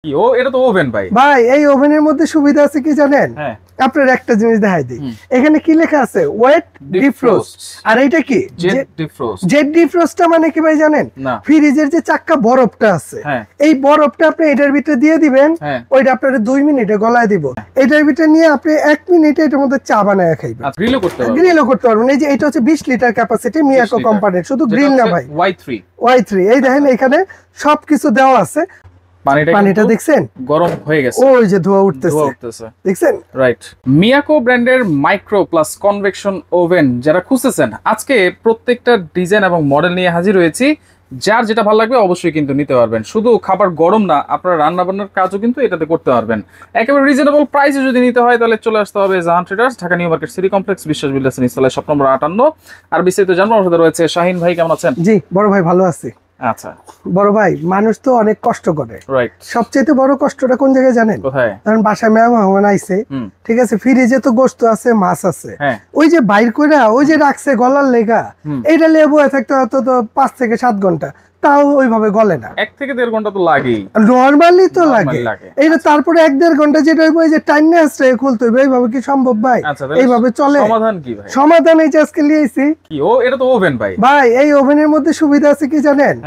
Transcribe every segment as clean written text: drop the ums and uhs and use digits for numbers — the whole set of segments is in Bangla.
এটা তো ওভেন ভাই। ভাই এই ওভেনের মধ্যে সুবিধা আছে কি জানেন? হ্যাঁ, আপনার একটা জিনিস দেখাই দিই। এখানে কি লেখা আছে? Wait defrost. আর এটা কি? Jet defrost. জেট ডিফ্রস্টটা মানে কি ভাই জানেন? না। ফ্রিজের যে চাক্কা বরফটা আছে, এই বরফটা আপনি এটার ভিতরে দিয়ে দিবেন, ওইটা আপনার 2 মিনিটে গলায় দিব। এটার ভিতরে নিয়ে আপনি 1 মিনিটে এটার মধ্যে চা বানায় খাইবেন। গ্রিলও করতে পারবেন। গ্রিলও করতে পারবেন। এই যে এটা হচ্ছে 20 লিটার ক্যাপাসিটি মিয়াকো কোম্পানির, শুধু গ্রিল না ভাই, Y3 এই দেখেন এখানে সবকিছু দেওয়া আছে। পানিটা দেখছেন গরম হয়ে গেছে, ওই যে ধোঁয়া উঠতেছে দেখছেন? রাইট। মিয়াকো ব্র্যান্ডের মাইক্রো প্লাস কনভেকশন ওভেন যারা খুঁজতেছেন, আজকে প্রত্যেকটা ডিজাইন এবং মডেল নিয়ে হাজির হয়েছি। যার যেটা ভালো লাগবে অবশ্যই কিন্তু নিতে পারবেন। শুধু খাবার গরম না, আপনারা রান্না বান্নার কাজও কিন্তু এটাতে করতে পারবেন। একেবারে রিজনেবল প্রাইসে যদি নিতে হয় তাহলে চলে আসতে হবে Jahan traders, Dhaka new market city complex, Biswas builders নিচতলায়, শপ নম্বর 58। আর বিস্তারিত জানবো আমার সাথে রয়েছে শাহিন ভাই। কেমন আছেন? জি বড় ভাই, ভালো আছি। আচ্ছা বড় ভাই, মানুষ তো অনেক কষ্ট করে, রাইট। সবচেয়ে বড় কষ্টটা কোন জায়গায় জানেন? কোথায়? কারণ বাসায় মেহমান আইছে, ঠিক আছে, ফ্রিজে তো গোশত আছে, মাছ আছে, ওই যে বাইর কইরা ওই যে রাখছে গলার লেগা, এইটা লেবু থাকতে হয়তো 5 থেকে 7 ঘন্টা, তাও ওইভাবে গলে না। 1 থেকে 1.5 ঘন্টা তো লাগেই, নরমালি তো লাগে। এইটা তারপরে 1-1.5 ঘন্টা যেটা হইব, এই যে টাইমনেসটা খুলতে হইবে, এইভাবে কি সম্ভব ভাই? এইভাবে চলে? সমাধান কি ভাই? সমাধান এই যে আজকে লিয়েছি। এটা তো ওভেন ভাই। ভাই এই ওভেনের মধ্যে সুবিধা আছে কি জানেন?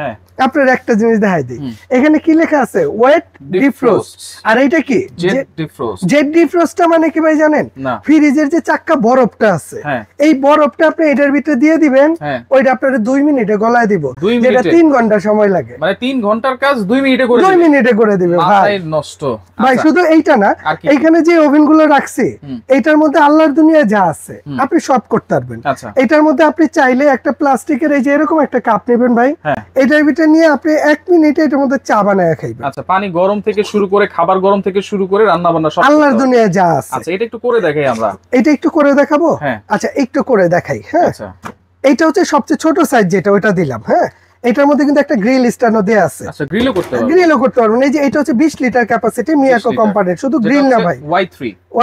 আপনার একটা জিনিস দেখাই দিই। এখানে কি লেখা আছে? Wait defrost. আর এটা কি? Jet defrost. জেট ডিফ্রস্টটা মানে কি ভাই জানেন? ফ্রিজের যে চাক্কা বরফটা আছে, এই বরফটা আপনি এটার ভিতরে দিয়ে দিবেন, ওইটা আপনার 2 মিনিটে গলায় দিব, যেটা 3 ঘন্টা সময় লাগে। মানে 3 ঘন্টার কাজ 2 মিনিটে করে 2 মিনিটে করে দিবে ভাই। নষ্ট ভাই শুধু এইটা না, এখানে যে ওভেন গুলো রাখছি, এটার মধ্যে আল্লাহর দুনিয়া যা আছে আপনি সব করতে পারবেন। এটার মধ্যে আপনি চাইলে একটা প্লাস্টিকের এই যে এরকম একটা কাপ নেবেন ভাই, এটার ভিতরে নিয়ে আপনি 1 মিনিটে এটার মধ্যে চা বানায় খাইবেন। আচ্ছা, পানি গরম থেকে শুরু করে খাবার গরম থেকে শুরু করে রান্না বান্না সব আল্লাহর দুনিয়া যা আছে। আচ্ছা, এটা একটু করে দেখাই আমরা। এটা একটু করে দেখাবো? আচ্ছা একটু করে দেখাই। হ্যাঁ, আচ্ছা এইটা হচ্ছে সবচেয়ে ছোট সাইজ যেটা, ওইটা দিলাম। হ্যাঁ, এটার মধ্যে কিন্তু একটা গ্রিল স্ট্যান্ডও দেয়া আছে। আচ্ছা, গ্রিলও করতে পারবেন। গ্রিলও করতে পারবেন। এই যে এটা হচ্ছে 20 লিটার ক্যাপাসিটি মিয়াকো কোম্পানির, শুধু গ্রিল না ভাই,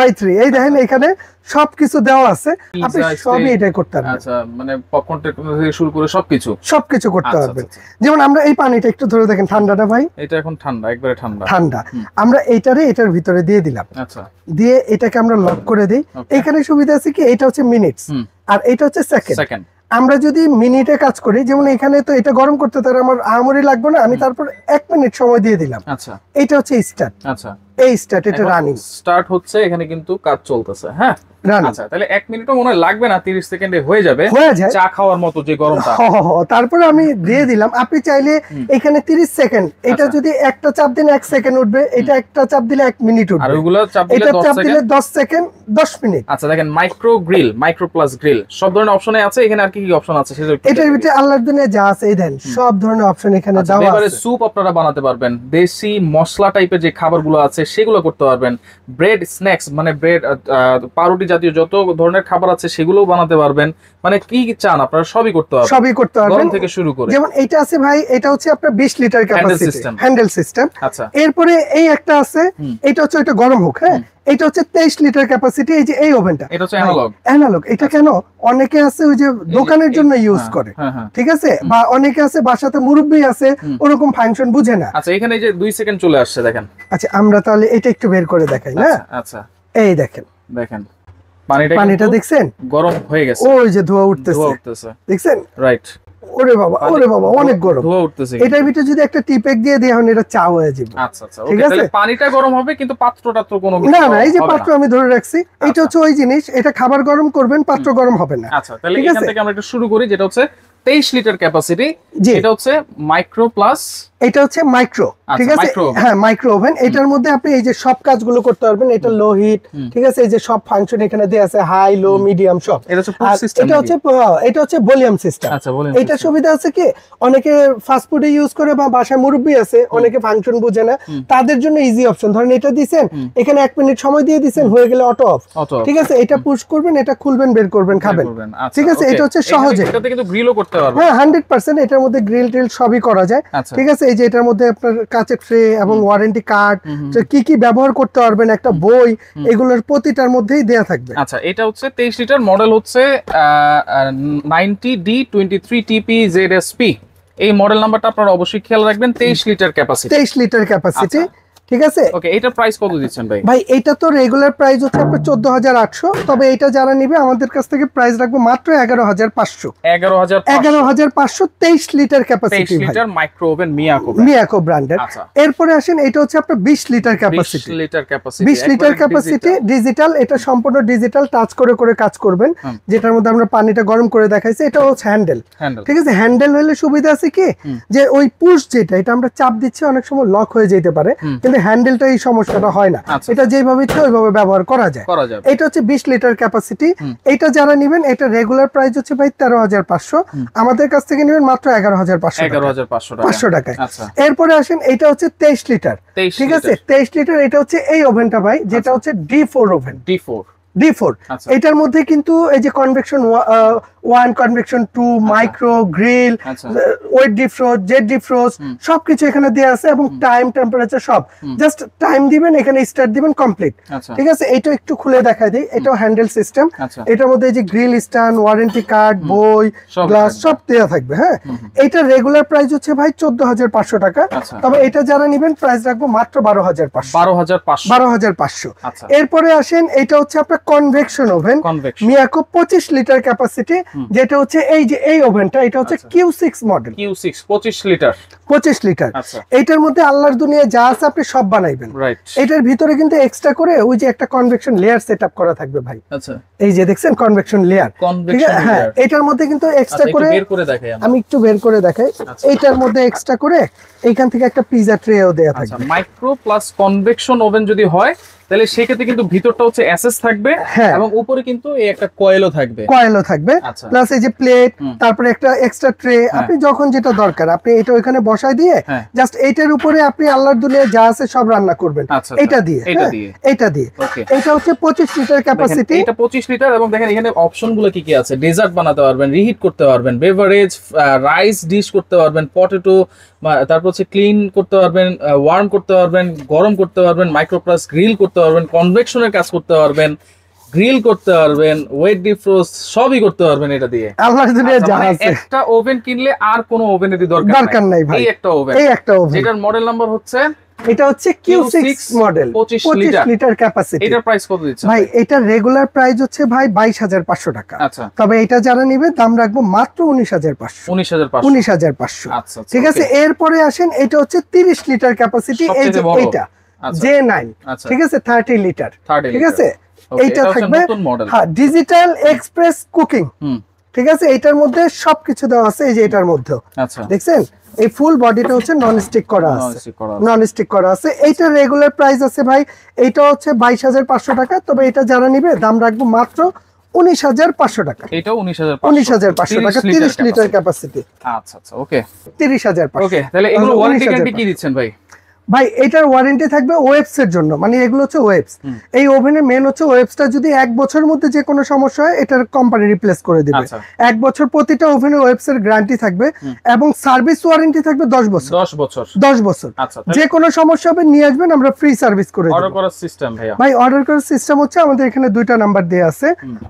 Y3 এই দেখেন এখানে সবকিছু দেওয়া আছে, আপনি সবই এটাই করতে পারবেন। আচ্ছা, মানে পপকর্ন থেকে শুরু করে সবকিছু করতে পারবেন। যেমন আমরা এই পানিটা একটু ধরে দেখেন, ঠান্ডা না ভাই? এটা এখন ঠান্ডা, একবারে ঠান্ডা। আমরা এটার ভিতরে দিয়ে দিলাম। আচ্ছা, দিয়ে এটাকে আমরা লক করে দেই। এখানে সুবিধা আছে কি, এটা হচ্ছে মিনিটস আর এটা হচ্ছে সেকেন্ড। আমরা যদি মিনিটে কাজ করি, যেমন এখানে তো এটা গরম করতে তার আমার আহামরি লাগবে না, আমি তারপর 1 মিনিট সময় দিয়ে দিলাম। আচ্ছা, এটা হচ্ছে স্টার্ট। আচ্ছা, এই স্টার্ট, এটা রানিং স্টার্ট হচ্ছে, এখানে কিন্তু কাজ চলতেছে। হ্যাঁ, আচ্ছা, তাহলে 1 মিনিটও মনে হয় লাগবে না, 30 সেকেন্ডে হয়ে যাবে, চা খাওয়ার মতো যে গরমটা। তারপর আমি দিয়ে দিলাম। আপনি চাইলে এখানে 30 সেকেন্ড, এটা যদি একটা চাপ দিলে 1 সেকেন্ড উঠবে, এটা একটা চাপ দিলে 1 মিনিট উঠবে, আর ওগুলো চাপ দিলে 10 সেকেন্ড 10 মিনিট। আচ্ছা, দেখেন micro grill, micro plus grill সব ধরনের অপশনে আছে। এখানে আর কি কি অপশন আছে সেটা এটার ভিতরে আল্লাহর দুনিয়া যা আছে, এই দেন সব ধরনের অপশন এখানে দেওয়া আছে। এবারে স্যুপ আপনারা বানাতে পারবেন, দেশি মশলা টাইপের যে খাবারগুলো আছে সেগুলো করতে পারবেন, ব্রেড স্ন্যাক্স মানে ব্রেড পাউরুটি জাতীয় যত ধরনের খাবার আছে সেগুলোও বানাতে পারবেন। মানে কি চান আপনারা সবই করতে পারবেন, গরম থেকে শুরু করে। যেমন এটা আছে ভাই, এটা হচ্ছে আপনার 20 লিটার ক্যাপাসিটি হ্যান্ডেল সিস্টেম। আচ্ছা, এরপরে এই একটা আছে, এটা হচ্ছে এটা গরম হোক। হ্যাঁ, এটা হচ্ছে 23 লিটার ক্যাপাসিটি। এই যে এই ওভেনটা, এটা হচ্ছে অ্যানালগ। এটা কেন অনেকে আছে ওই যে দোকানের জন্য ইউজ করে, ঠিক আছে, বা অনেকে আছে বাসাতে মুরব্বি আছে, ওরকম ফাংশন বুঝে না। আচ্ছা, এখানে এই যে 2 সেকেন্ড চলে আসছে, দেখেন। আচ্ছা, আমরা তাহলে এটা একটু বের করে দেখাই না? আচ্ছা, এই দেখেন পানিটা দেখছেন গরম হয়ে গেছে, ওই যে ধোঁয়া উঠতেছে দেখছেন? রাইট। ওরে বাবা অনেক গরম ধোঁয়া উঠতেছে। এটার ভিতরে যদি একটা টিপেক দিয়ে দেই, এখন এটা চা হয়ে যাবে। আচ্ছা, ঠিক আছে, পানিটা গরম হবে কিন্তু পাত্রটা তো কোনো না, এই যে পাত্র আমি ধরে রাখছি, এটা হচ্ছে ওই জিনিস, এটা খাবার গরম করবেন, পাত্র গরম হবে না। আচ্ছা, তাহলে এখান থেকে আমরা একটু শুরু করি, যেটা হচ্ছে 23 লিটার ক্যাপাসিটি। এটা হচ্ছে মাইক্রো প্লাস, এটা হচ্ছে মাইক্রো, ঠিক আছে? হ্যাঁ, মাইক্রো ওভেন। এটার মধ্যে আপনি এই যে সব কাজগুলো করতে পারবেন। এটা লো হিট, ঠিক আছে, এই যে সব ফাংশন এখানে দেয়া আছে, হাই লো মিডিয়াম সব। এটা হচ্ছে ভলিউম সিস্টেম। এটা সুবিধা আছে কি, অনেকে ফাস্ট ফুডে ইউজ করে বা বাসায় মুরব্বি আছে, অনেকে ফাংশন বুঝে না, তাদের জন্য ইজি অপশন। ধরেন এটা দিবেন, এখানে 1 মিনিট সময় দিয়ে দিবেন, হয়ে গেলে অটো অফ, ঠিক আছে? এটা পুশ করবেন, এটা খুলবেন, বের করবেন, খাবেন, ঠিক আছে? এটা হচ্ছে সহজে। এটাতে কিন্তু গ্রিলও করতে পারবেন। হ্যাঁ, 100% এটার মধ্যে গ্রিল টিল সবই করা যায়, ঠিক আছে? এই যে এটার মধ্যে আপনার কাচের ট্রে এবং ওয়ারেন্টি কার্ড, কি কি ব্যবহার করতে পারবেন, একটা বই, এগুলোর প্রতিটার মধ্যেই দেয়া থাকবে। আচ্ছা, এটা হচ্ছে 23 লিটার, মডেল হচ্ছে 90D23TPZSP। এই মডেল নাম্বারটা আপনারা অবশ্যই খেয়াল রাখবেন। 23 লিটার ক্যাপাসিটি। ঠিক আছে। ওকে, এটা প্রাইস কত দিচ্ছেন ভাই? ভাই এটা তো রেগুলার প্রাইস হচ্ছে আপনার 14800, তবে এটা যারা নিবে আমাদের কাছ থেকে প্রাইস রাখবো মাত্র 11500। 11500 23 litre capacity, 23 litre micro oven Miyako ব্র্যান্ডের। এরপরে আসেন এটা হচ্ছে আপনার 20 litre capacity, 20 litre capacity digital. এটা সম্পূর্ণ ডিজিটাল, টাচ করে করে কাজ করবেন, যেটার মধ্যে আমরা পানিটা গরম করে দেখাইছি। এটা হচ্ছে হ্যান্ডেল, ঠিক আছে। হ্যান্ডেল হলে সুবিধা আছে কি, যে ওই পুশ যেটা এটা আমরা চাপ দিচ্ছি অনেক সময় লক হয়ে যেতে পারে, কিন্তু হ্যান্ডেলটা এই সমস্যাটা হয় না। এটা যেভাবে ইচ্ছে ওইভাবে ব্যবহার করা যায়। এটা হচ্ছে 20 লিটার ক্যাপাসিটি। এটা যারা নেবেন এটা রেগুলার প্রাইস হচ্ছে ভাই 13500, আমাদের কাছ থেকে নেবেন মাত্র 11500 টাকায়। এরপরে আসেন এটা হচ্ছে 23 লিটার, ঠিক আছে। 23 লিটার এটা হচ্ছে এই ওভেনটা ভাই, যেটা হচ্ছে D4 ওভেন, D4। এটার মধ্যে কিন্তু এই যে convection 1, convection 2, micro, grill, wet defrost, jet defrost সবকিছু এখানে দেয়া আছে, এবং টাইম, টেম্পারেচার সব। জাস্ট টাইম দিবেন, এখানে স্টার্ট দিবেন, কমপ্লিট, ঠিক আছে। এটা একটু খুলে দেখাই দিই। এটাও হ্যান্ডেল সিস্টেম। এটার মধ্যে এই যে গ্রিল স্ট্যান্ড, ওয়ারেন্টি কার্ড, বই, গ্লাস সব দেয়া থাকবে। হ্যাঁ, এটা রেগুলার প্রাইস হচ্ছে ভাই 14500 টাকা, তবে এটা যারা নেবেন প্রাইস রাখবো মাত্র 12500। এরপরে আসেন এটা হচ্ছে আপনার convection oven Miyako 25 litre capacity, যেটা হচ্ছে এই যে এই ওভেনটা, এটা হচ্ছে Q6 মডেল, Q6 25 লিটার। এইটার মধ্যে আল্লাহর দুনিয়া যা আছে আপনি সব বানাইবেন। এটার ভিতরে কিন্তু এক্সট্রা করে ওই যে একটা কনভেকশন লেয়ার সেটআপ করা থাকবে ভাই। এই যে দেখছেন কনভেকশন লেয়ার, ঠিক আছে। হ্যাঁ, এটার মধ্যে কিন্তু এক্সট্রা করে আমি একটু বের করে দেখাই। এইটার মধ্যে এক্সট্রা করে এইখান থেকে একটা পিজা ট্রেও দেয়া থাকবে। মাইক্রো প্লাস কনভেকশন ওভেন যদি হয় তাহলে সেক্ষেত্রে কিন্তু ভিতরটা হচ্ছে এসএস থাকবে, এবং উপরে কিন্তু এই একটা কয়েলও থাকবে, প্লাস এই যে প্লেট, তারপরে একটা এক্সট্রা ট্রে। আপনি যখন যেটা দরকার আপনি এটা ওখানে বসায় দিয়ে জাস্ট এইটার উপরে আপনি আল্লাহর দুনিয়া যা আছে সব রান্না করবেন এটা দিয়ে। এটা হচ্ছে 25 লিটার ক্যাপাসিটি, এটা 25 লিটার। এবং দেখেন এখানে অপশনগুলো কি কি আছে। ডেজার্ট বানাতে পারবেন, রিহিট করতে পারবেন, বেভারেজ, রাইস ডিশ করতে পারবেন, পটেটো, তারপর হচ্ছে ক্লিন করতে পারবেন, ওয়ার্ম করতে পারবেন, গরম করতে পারবেন, মাইক্রো প্লাস গ্রিল করতে পারবেন, কনভেকশনের কাজ করতে পারবেন, গ্রিল করতে পারবেন, ওয়েট ডিফ্রোস্ট সবই করতে পারবেন এটা দিয়ে। আল্লাহর দুনিয়া যা আছে। একটা ওভেন কিনলে আর কোনো ওভেনের দরকার নাই ভাই। এই একটা ওভেন, যেটার মডেল নাম্বার হচ্ছে, এটা হচ্ছে Q6 মডেল 25 লিটার ক্যাপাসিটি। এটার প্রাইস কত দিচ্ছেন ভাই? এটা রেগুলার প্রাইস হচ্ছে ভাই 22500 টাকা। তবে এটা যারা নেবে দাম রাখবো মাত্র 19500। ঠিক আছে। এরপরে আসেন এটা হচ্ছে 30 লিটার ক্যাপাসিটি, এই যে এটা J9, ঠিক আছে, 30 লিটার, ঠিক আছে। এইটা থাকবে হ্যাঁ ডিজিটাল এক্সপ্রেস কুকিং, ঠিক আছে। এটার মধ্যে সবকিছু দেওয়া আছে, এই যে এটার মধ্যে দেখছেন এই ফুল বডিটা হচ্ছে নন স্টিক করা আছে। এইটা রেগুলার প্রাইস আছে ভাই, এইটা হচ্ছে 22500 টাকা। তবে এটা যারা নিবে দাম রাখবো মাত্র 19500 টাকা। এটাও 19500 টাকা, 30 লিটার ক্যাপাসিটি। আচ্ছা, ওকে, 30500। ওকে, তাহলে এগুলো ওয়ারেন্টি গ্যারান্টি কি দিচ্ছেন ভাই? ভাই এটার ওয়ারেন্টি থাকবে ওয়েবস এর জন্য, মানে এগুলো হচ্ছে ওয়েবস। এই ওভেনের মেন হচ্ছে ওয়েবসটা যদি 1 বছরের মধ্যে যে কোনো সমস্যা হয় এটার কোম্পানি রিপ্লেস করে দিবে। 1 বছর প্রতিটা ওভেনের ওয়েবস এর গ্যারান্টি থাকবে, এবং সার্ভিস ওয়ারেন্টি থাকবে 10 বছর। যে কোনো সমস্যা হবে নিয়ে আসবেন, আমরা ফ্রি সার্ভিস করে দেব। অর্ডার করার সিস্টেম ভাই অর্ডার করার সিস্টেম হচ্ছে আমাদের এখানে 2টা নাম্বার দেয়া আছে,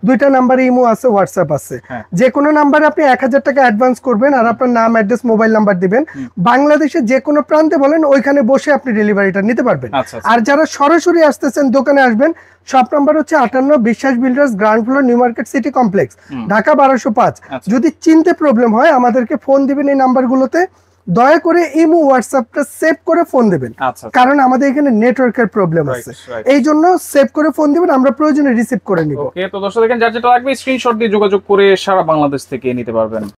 2টা নাম্বারে ইমো আছে, হোয়াটসঅ্যাপ আছে। যে কোনো নাম্বারে আপনি 1000 টাকা অ্যাডভান্স করবেন, আর আপনার নাম, অ্যাড্রেস, মোবাইল নাম্বার দিবেন। বাংলাদেশের যে কোনো প্রান্তে বলেন ওইখানে বসে আপনি ডেলিভারিটা নিতে পারবেন। আর যারা সরাসরি আসতেছেন দোকানে আসবেন, শপ নাম্বার হচ্ছে 58 বিশ্বাস builders, ground floor, new market city complex, Dhaka 1205। যদি চিনতে প্রবলেম হয় আমাদেরকে ফোন দিবেন এই নাম্বারগুলোতে। দয়া করে ইমো হোয়াটসঅ্যাপটা সেভ করে ফোন দিবেন, কারণ আমাদের এখানে নেটওয়ার্কের প্রবলেম আছে, এই জন্য সেভ করে ফোন দিবেন, আমরা প্রয়োজনে রিসিভ করে নিব। ওকে, তো দর্শক দেখেন যার যেটা লাগবে স্ক্রিনশট দিয়ে যোগাযোগ করে সারা বাংলাদেশ থেকে নিতে পারবেন।